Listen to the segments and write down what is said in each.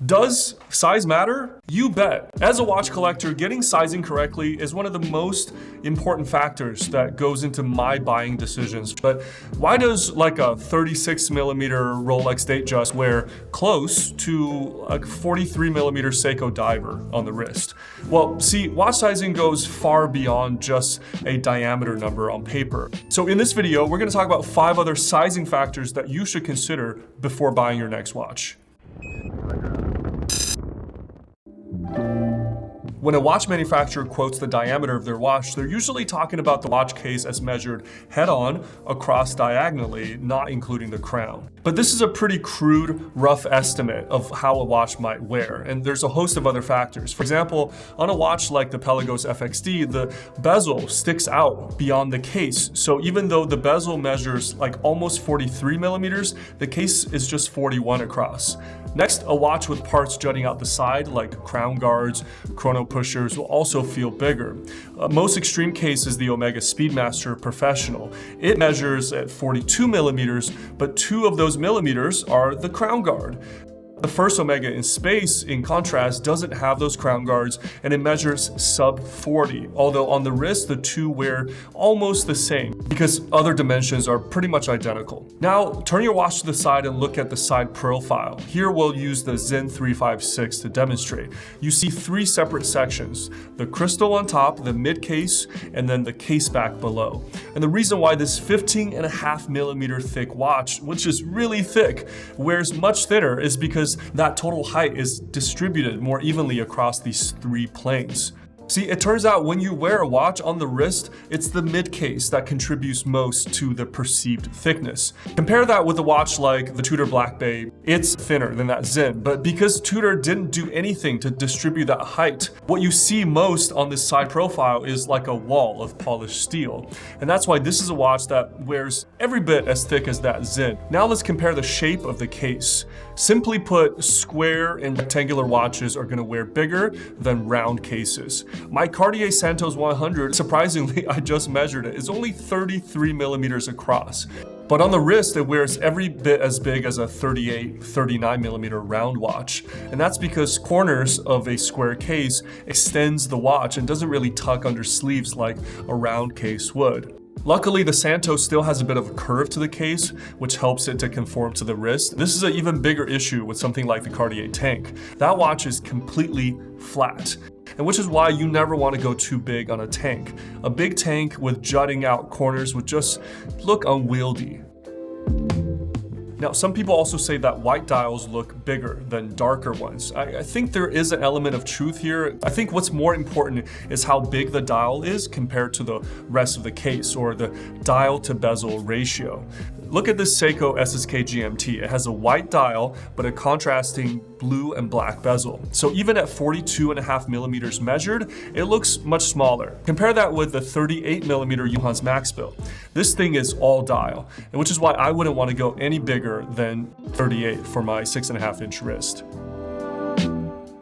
Does size matter? You bet. As a watch collector, getting sizing correctly is one of the most important factors that goes into my buying decisions. But why does like a 36 millimeter Rolex Datejust wear close to a 43 millimeter Seiko diver on the wrist? Well, see, watch sizing goes far beyond just a diameter number on paper. So in this video, we're going to talk about 5 other sizing factors that you should consider before buying your next watch. When a watch manufacturer quotes the diameter of their watch, they're usually talking about the watch case as measured head-on across diagonally, not including the crown. But this is a pretty crude, rough estimate of how a watch might wear, and there's a host of other factors. For example, on a watch like the Pelagos FXD, the bezel sticks out beyond the case. So even though the bezel measures like almost 43 millimeters, the case is just 41 across. Next, a watch with parts jutting out the side, like crown guards, chrono pushers, will also feel bigger. Most extreme case is the Omega Speedmaster Professional. It measures at 42 millimeters, but 2 of those millimeters are the crown guard. The first Omega in space, in contrast, doesn't have those crown guards and it measures sub 40, although on the wrist the two wear almost the same because other dimensions are pretty much identical. Now turn your watch to the side and look at the side profile. Here we'll use the Zen 356 to demonstrate. You see 3 separate sections: the crystal on top, the mid case, and then the case back below. And the reason why this 15.5 millimeter thick watch, which is really thick, wears much thinner is because that total height is distributed more evenly across these 3 planes. See, it turns out when you wear a watch on the wrist, it's the mid case that contributes most to the perceived thickness. Compare that with a watch like the Tudor Black Bay. It's thinner than that Zen, but because Tudor didn't do anything to distribute that height, what you see most on this side profile is like a wall of polished steel. And that's why this is a watch that wears every bit as thick as that Zen. Now let's compare the shape of the case. Simply put, square and rectangular watches are going to wear bigger than round cases. My Cartier Santos 100, surprisingly, I just measured it, is only 33 millimeters across. But on the wrist, it wears every bit as big as a 38, 39 millimeter round watch. And that's because corners of a square case extends the watch and doesn't really tuck under sleeves like a round case would. Luckily, the Santos still has a bit of a curve to the case, which helps it to conform to the wrist. This is an even bigger issue with something like the Cartier Tank. That watch is completely flat, and which is why you never want to go too big on a tank. A big tank with jutting out corners would just look unwieldy. Now, some people also say that white dials look bigger than darker ones. I think there is an element of truth here. I think what's more important is how big the dial is compared to the rest of the case, or the dial to bezel ratio. Look at this Seiko SSK GMT. It has a white dial, but a contrasting blue and black bezel. So even at 42.5 millimeters measured, it looks much smaller. Compare that with the 38 millimeter Johannes Max build. This thing is all dial, and which is why I wouldn't want to go any bigger than 38 for my 6.5-inch wrist.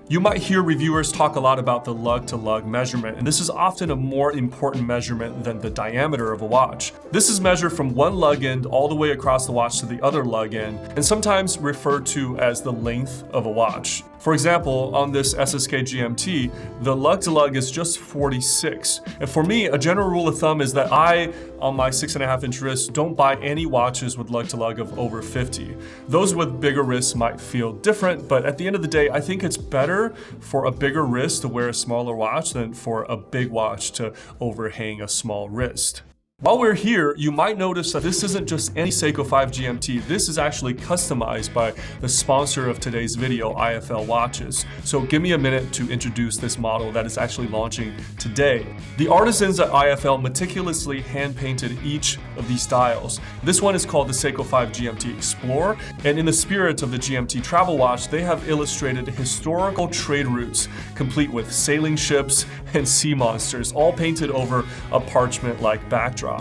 You might hear reviewers talk a lot about the lug-to-lug measurement, and this is often a more important measurement than the diameter of a watch. This is measured from one lug end all the way across the watch to the other lug end, and sometimes referred to as the length of a watch. For example, on this SSK GMT, the lug-to-lug is just 46. And for me, a general rule of thumb is that I, on my 6.5-inch wrist, don't buy any watches with lug-to-lug of over 50. Those with bigger wrists might feel different, but at the end of the day, I think it's better for a bigger wrist to wear a smaller watch than for a big watch to overhang a small wrist. While we're here, you might notice that this isn't just any Seiko 5 GMT. This is actually customized by the sponsor of today's video, IFL Watches. So give me a minute to introduce this model that is actually launching today. The artisans at IFL meticulously hand-painted each of these dials. This one is called the Seiko 5 GMT Explorer, and in the spirit of the GMT travel watch, they have illustrated historical trade routes, complete with sailing ships and sea monsters, all painted over a parchment-like backdrop.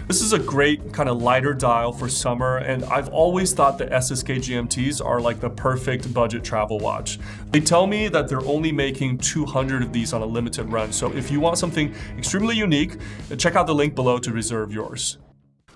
This is a great kind of lighter dial for summer, and I've always thought the SSK GMTs are like the perfect budget travel watch. They tell me that they're only making 200 of these on a limited run, so if you want something extremely unique, check out the link below to reserve yours.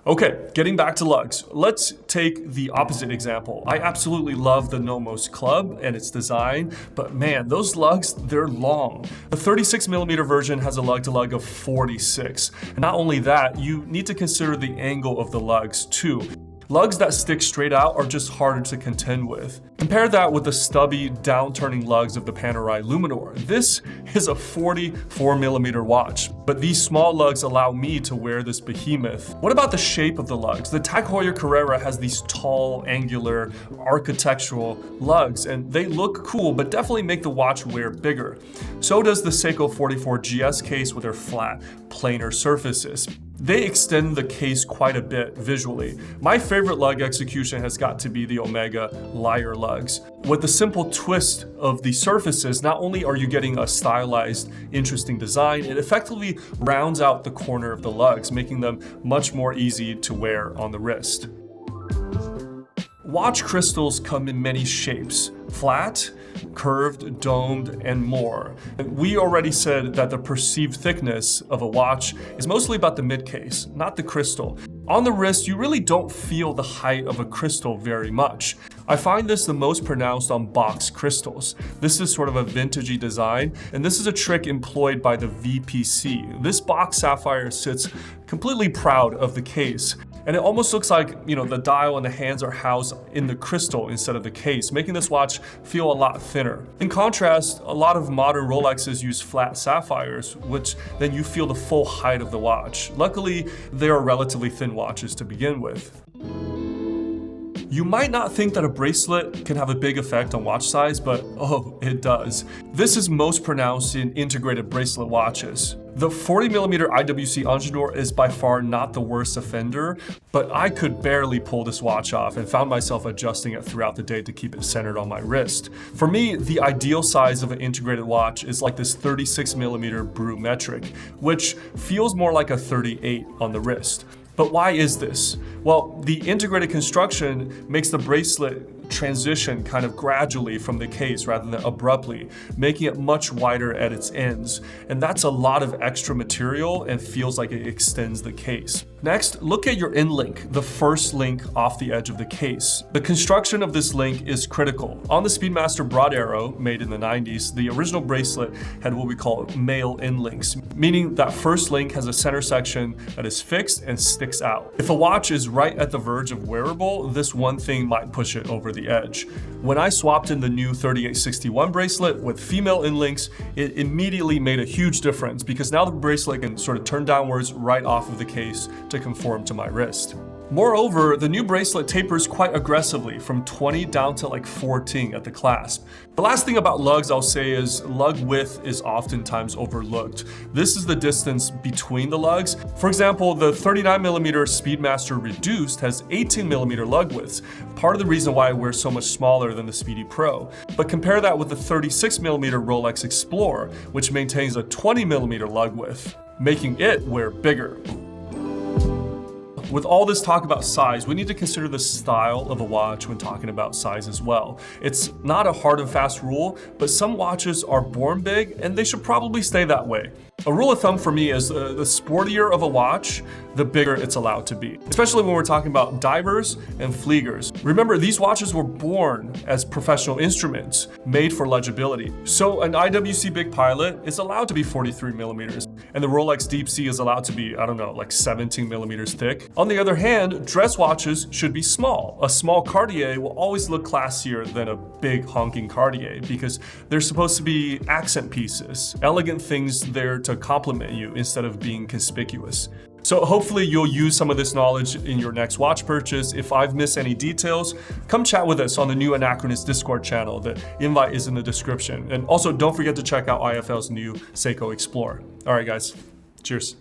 Okay, getting back to lugs, let's take the opposite example. I absolutely love the Nomos Club and its design, but man, those lugs, they're long. The 36mm version has a lug-to-lug of 46. And not only that, you need to consider the angle of the lugs too. Lugs that stick straight out are just harder to contend with. Compare that with the stubby, down-turning lugs of the Panerai Luminor. This is a 44mm watch, but these small lugs allow me to wear this behemoth. What about the shape of the lugs? The Tag Heuer Carrera has these tall, angular, architectural lugs, and they look cool, but definitely make the watch wear bigger. So does the Seiko 44 GS case with their flat, planar surfaces. They extend the case quite a bit visually. My favorite lug execution has got to be the Omega Lyre lugs. With the simple twist of the surfaces, not only are you getting a stylized, interesting design, it effectively rounds out the corner of the lugs, making them much more easy to wear on the wrist. Watch crystals come in many shapes: flat, curved, domed, and more. We already said that the perceived thickness of a watch is mostly about the mid-case, not the crystal. On the wrist, you really don't feel the height of a crystal very much. I find this the most pronounced on box crystals. This is sort of a vintagey design, and this is a trick employed by the VPC. This box sapphire sits completely proud of the case. And it almost looks like, the dial and the hands are housed in the crystal instead of the case, making this watch feel a lot thinner. In contrast, a lot of modern Rolexes use flat sapphires, which then you feel the full height of the watch. Luckily, they are relatively thin watches to begin with. You might not think that a bracelet can have a big effect on watch size, but oh, it does. This is most pronounced in integrated bracelet watches. The 40mm IWC Angenour is by far not the worst offender, but I could barely pull this watch off and found myself adjusting it throughout the day to keep it centered on my wrist. For me, the ideal size of an integrated watch is like this 36mm Brut metric, which feels more like a 38 on the wrist. But why is this? Well, the integrated construction makes the bracelet transition kind of gradually from the case rather than abruptly, making it much wider at its ends. And that's a lot of extra material and feels like it extends the case. Next, look at your end link, the first link off the edge of the case. The construction of this link is critical. On the Speedmaster Broad Arrow, made in the 90s, the original bracelet had what we call male end links, meaning that first link has a center section that is fixed and sticks out. If a watch is right at the verge of wearable, this one thing might push it over the edge. When I swapped in the new 3861 bracelet with female end links, it immediately made a huge difference because now the bracelet can sort of turn downwards right off of the case to conform to my wrist. Moreover, the new bracelet tapers quite aggressively from 20 down to like 14 at the clasp. The last thing about lugs I'll say is lug width is oftentimes overlooked. This is the distance between the lugs. For example, the 39mm Speedmaster Reduced has 18mm lug widths, part of the reason why I wear so much smaller than the Speedy Pro. But compare that with the 36mm Rolex Explorer, which maintains a 20mm lug width, making it wear bigger. With all this talk about size, we need to consider the style of a watch when talking about size as well. It's not a hard and fast rule, but some watches are born big and they should probably stay that way. A rule of thumb for me is the sportier of a watch, the bigger it's allowed to be, especially when we're talking about divers and fliegers. Remember, these watches were born as professional instruments made for legibility. So an IWC Big Pilot is allowed to be 43mm, and the Rolex Deep Sea is allowed to be, like 17mm thick. On the other hand, dress watches should be small. A small Cartier will always look classier than a big honking Cartier because they're supposed to be accent pieces, elegant things there to complement you instead of being conspicuous. So hopefully you'll use some of this knowledge in your next watch purchase. If I've missed any details, come chat with us on the new Anachronist Discord channel. The invite is in the description. And also don't forget to check out IFL's new Seiko Explorer. All right, guys, cheers.